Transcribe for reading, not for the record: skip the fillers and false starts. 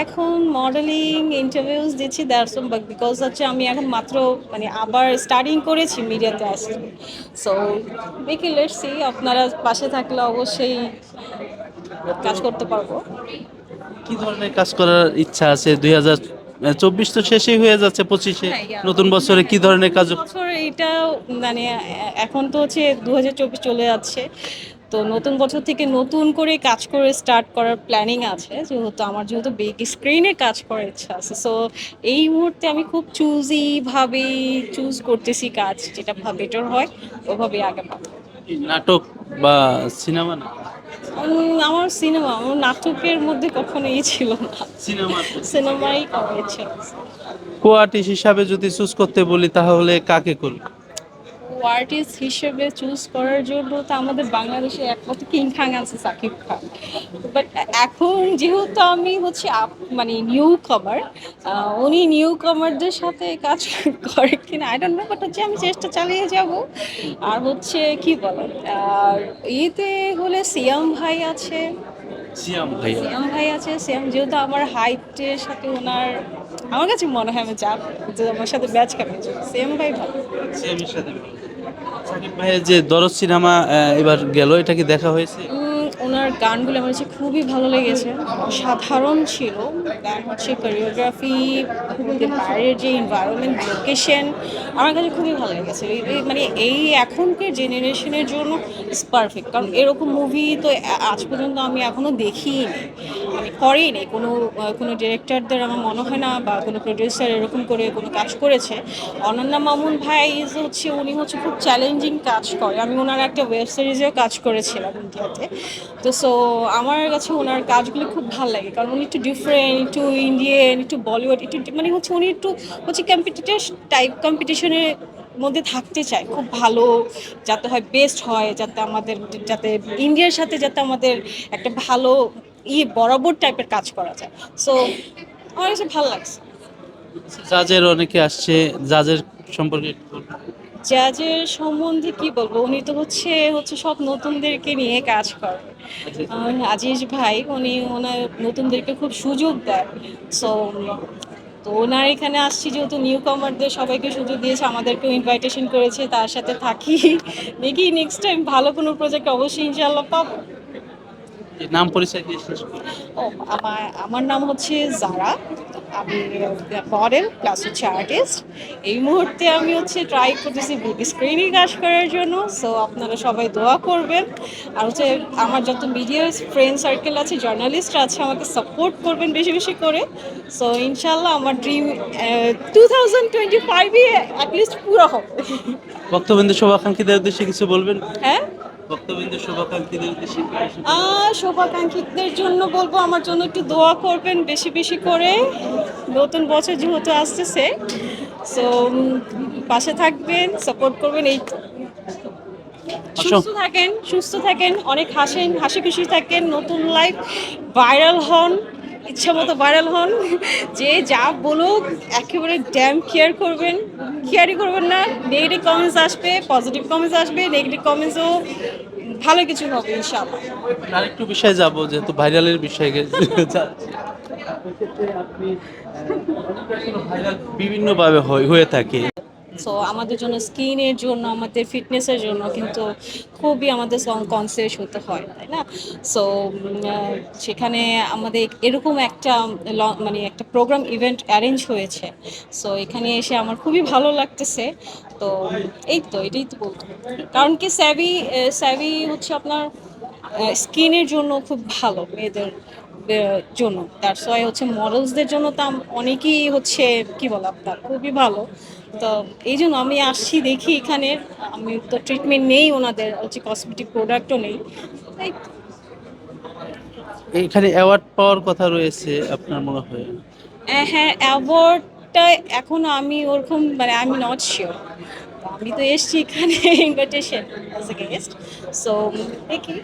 এখন modelling interviews দিচ্ছি that's because হচ্ছে আমি এখন মাত্র মানে আবার স্টার্টিং করেছি মিডিয়াতে আসছি। সো দেখি লেটস সি, আপনারা পাশে থাকলে অবশ্যই কাজ করতে পারবো। কি ধরনের কাজ করার ইচ্ছা আছে? 2024 তো শেষই হয়ে যাচ্ছে, 25-এ হ্যাঁ ইয়া নতুন বছরে হ্যাঁ কি হ্যাঁ ধরনের নতুন কাজ? বছর এটা মানে এখন তো হচ্ছে 2024 চলে যাচ্ছে। তো নতুন বছর থেকে নতুন করে কাজ করে স্টার্ট করার প্ল্যানিং আছে, যেহেতু বিগ স্ক্রিনে কাজ করার ইচ্ছা আছে। সো এই মুহূর্তে আমি খুব চুজি চুজ করতেছি কাজ, যেটা বেটার হয় ওভাবে আগে পাবো। নাটক বা সিনেমা না? আমার নাটকের মধ্যে কখনো ছিল না, সিনেমার প্রতি। সিনেমাই করার ইচ্ছা আছে। কো আর্টিস্ট হিসাবে যদি চুজ করতে বলি তাহলে কাকে করবে? আর্টিস্ট হিসেবে চুজ করার জন্য তো আমাদের বাংলাদেশে একমাত্র কিং খান আছে, সাকিব খান। বাট এখন যেহেতু আমি হচ্ছে মানে নিউ কামার, উনি নিউ কামারদের সাথে কাজ করে কিনা আই ডোন্ট নো, বাট হচ্ছে আমি চেষ্টা চালিয়ে যাব। আর হচ্ছে কি বলেন, আর ইয়েতে হলে সিয়াম ভাই আছে। সিয়াম ভাইয়া। সিয়াম যেহেতু আমার হাইটের সাথে ওনার, আমার কাছে মনে হয় আমি যাব যে আমার সাথে ম্যাচ খাবে। সিয়াম ভাই ভালো। সিয়ামের সাথে সাকিব ভাইয়ের যে দরদ সিনেমা এবার গেল, এটা কি দেখা হয়েছে? ওনার গানগুলো আমার কাছে খুবই ভালো লেগেছে, অসাধারণ ছিল। গান হচ্ছে কোরিওগ্রাফি, বাইরের যে এনভায়রনমেন্ট, লোকেশন, আমার কাছে খুবই ভালো লেগেছে। মানে এই এখনকার জেনারেশনের জন্য ইটস পারফেক্ট, কারণ এরকম মুভি তো আজ পর্যন্ত আমি এখনো দেখিনি, মানে করেই নেই কোনো ডিরেক্টরদের আমার মনে হয় না, বা কোনো প্রডিউসার এরকম করে কোনো কাজ করেছে। অনন্যা মামুন ভাই উনি হচ্ছে খুব চ্যালেঞ্জিং কাজ করে। আমি ওনার একটা ওয়েব সিরিজেও কাজ করেছিলাম ইন্ডিয়াতে। তো সো আমার কাছে ওনার কাজগুলো খুব ভালো লাগে, কারণ উনি একটু ডিফারেন্ট, একটু ইন্ডিয়ান, একটু বলিউড, একটু মানে হচ্ছে উনি একটু হচ্ছে কম্পিটিশনের মধ্যে থাকতে চায় খুব ভালো, যাতে হয় বেস্ট হয়, যাতে ইন্ডিয়ার সাথে যাতে আমাদের একটা ভালো বরাবর টাইপের কাজ করা যায়। সো আমার কাছে ভালো লাগছে। জাজের অনেকে আসছে, জাজের সম্পর্কে একটু বলুন। জাজের সম্বন্ধে কি বলবো, উনি তো হচ্ছে হচ্ছে সব নতুনদেরকে নিয়ে কাজ করে। আজিজ ভাই ওনার নতুনদেরকে খুব সুযোগ দেয়। সো তো ওনার এখানে আসছি যেহেতু নিউ কামারদের সবাইকে সুযোগ দিয়েছে, আমাদেরকেও ইনভাইটেশন করেছে, তার সাথে থাকি। দেখি নেক্সট টাইম ভালো কোনো প্রজেক্ট অবশ্যই ইনশাআল্লাহ পাবো। এই নাম পরিচয় দিয়ে শেষ করি। ও আমার আমার নাম হচ্ছে জারা। আমি মডেল প্লাস হচ্ছে আর্টিস্ট। এই মুহূর্তে আমি হচ্ছে ট্রাই করতেছি বিগ স্ক্রিনে কাজ করার জন্য। সো আপনারা সবাই দোয়া করবেন। আর হচ্ছে আমার যত মিডিয়া ফ্রেন্ড সার্কেল আছে, জার্নালিস্ট আছে, আমাকে সাপোর্ট করবেন বেশি বেশি করে। সো ইনশাল্লাহ আমার ড্রিম 2025-এ অ্যাটলিস্ট পুরো হবে। বক্তব্যেন্দ্র শুভাকাঙ্ক্ষীদের উদ্দেশ্যে কিছু বলবেন? হ্যাঁ, বক্তব্যেন্দ্র শুভাকাঙ্ক্ষীদের উদ্দেশ্যে কিছু শুভাকাঙ্ক্ষীদের জন্য বলবো আমার জন্য একটু দোয়া করবেন বেশি বেশি করে। নতুন বছর যেহেতু আসতেছে, সো পাশে থাকবেন, সাপোর্ট করবেন। এই তো। অসম সুস্থ থাকেন, অনেক হাসেন, হাসি খুশি থাকেন, নতুন লাইফ ভাইরাল হন, ইচ্ছা মতো ভাইরাল হন। যে যা বলুক একেবারে ড্যাম কেয়ারই করবেন না। নেগেটিভ কমেন্টস আসবে, পজিটিভ কমেন্টস আসবে, নেগেটিভ কমেন্টসও ভালো কিছু হবে ইনশাআল্লাহ। আরেকটু বিষয়ে যাব, যেহেতু ভাইরালের বিষয়ে যাচ্ছি। এক্ষেত্রে আপনি ভাইরাল বিভিন্নভাবে হয়ে থাকে। সো আমাদের জন্য স্কিনের জন্য, আমাদের ফিটনেসের জন্য কিন্তু খুবই আমাদের কনসিয়াস হতে হয়, তাই না? সো সেখানে আমাদের এরকম একটা মানে একটা প্রোগ্রাম ইভেন্ট অ্যারেঞ্জ হয়েছে। সো এখানে এসে আমার খুবই ভালো লাগতেছে। তো এটাই তো বলতে হবে। কারণ কি স্যাভি স্যাভি হচ্ছে আপনার স্কিনের জন্য খুব ভালো, মেয়েদের জন্য। দ্যাটস ওয়াই হচ্ছে মডেলসদের জন্য তো অনেকেই হচ্ছে কি বলে আপনার খুবই ভালো। তো এই জন্য আমি আসছি দেখি এখানে। আমি তো ট্রিটমেন্ট নেই, ওনাদের হচ্ছে কসমেটিক প্রোডাক্টও নেই, তাই তো। এখানে অ্যাওয়ার্ড পাওয়ার কথা রয়েছে, আপনার মনে হয়? হ্যাঁ, অ্যাওয়ার্ডটা এখন আমি ওরকম মানে আই এম নট শিওর। আমি তো এসছি এখানে invitation as a guest. So দেখি।